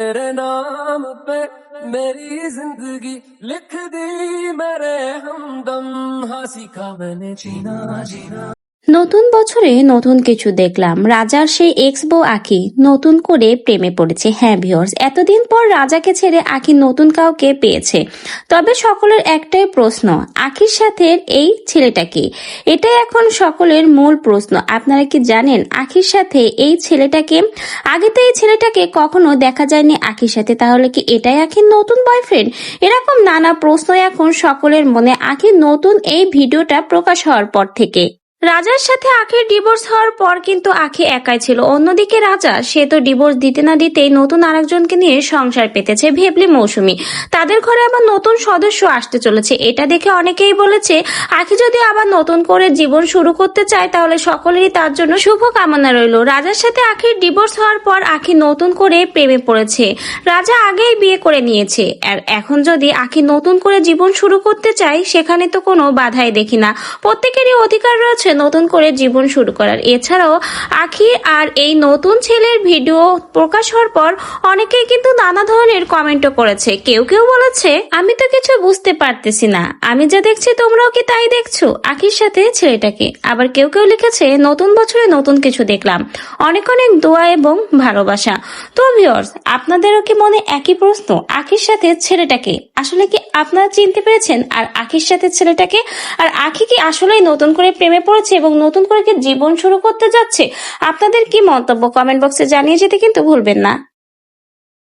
तेरे नाम पे मेरी जिंदगी लिख दी मेरे हमदम हाँ सीखा मैंने जीना जीना। নতুন বছরে নতুন কিছু দেখলাম। রাজার সেই এক্স বউ আঁখি নতুন করে প্রেমে পড়েছে। হ্যাঁ ভিউয়ার্স, এতদিন পর রাজাকে ছেড়ে আঁখি নতুন কাউকে পেয়েছে। তবে সকলের একটাই প্রশ্ন, আঁখির সাথে এই ছেলেটা কি? এটাই এখন সকলের মূল প্রশ্ন। আপনারা কি জানেন আঁখির সাথে এই ছেলেটাকে? আগে তো এই ছেলেটাকে কখনো দেখা যায়নি আঁখির সাথে। তাহলে কি এটাই আঁখির নতুন বয়ফ্রেন্ড? এরকম নানা প্রশ্ন এখন সকলের মনে আঁখির নতুন এই ভিডিওটা প্রকাশ হওয়ার পর থেকে। রাজার সাথে আখির ডিভোর্স হওয়ার পর কিন্তু আখি একাই ছিল। অন্যদিকে রাজা, সে তো ডিভোর্স দিতে না দিতেই নতুন আরেকজনকে নিয়ে সংসার পেতেছে, ভেবলি মৌসুমী। তাদের ঘরে আবার নতুন সদস্য আসতে চলেছে। এটা দেখে অনেকেই বলেছে আখি যদি আবার নতুন করে জীবন শুরু করতে চায় তাহলে সকলেরই তার জন্য শুভ কামনা রইল। রাজার সাথে আখির ডিভোর্স হওয়ার পর আখি নতুন করে প্রেমে পড়েছে। রাজা আগেই বিয়ে করে নিয়েছে, আর এখন যদি আখি নতুন করে জীবন শুরু করতে চায় সেখানে তো কোনো বাধাই দেখি না। প্রত্যেকেরই অধিকার রয়েছে নতুন করে জীবন শুরু করার। এছাড়াও আখি আর এই নতুন ছেলের ভিডিও প্রকাশ হওয়ার পর অনেকেই কিন্তু নানা ধরনের কমেন্টও করেছে। কেউ কেউ বলেছে আমি তো কিছু বুঝতে পারতেছি না, আমি যা দেখছি তোমরাও কি তাই দেখছো আখির সাথে ছেলেটাকে? আবার কেউ কেউ লিখেছে নতুন বছরে নতুন কিছু দেখলাম, অনেক অনেক দোয়া এবং ভালোবাসা। তো ভিউয়ার্স, আপনাদেরও কি মনে একই প্রশ্ন, আখির সাথে ছেলেটাকে আসলে কি আপনারা চিনতে পেরেছেন? আর আখির সাথে ছেলেটাকে, আর আখি কি আসলেই নতুন করে প্রেমে পড়েছে এবং নতুন করে কি জীবন শুরু করতে যাচ্ছে? আপনাদের কি মন্তব্য কমেন্ট বক্সে জানিয়ে যেতে কিন্তু ভুলবেন না।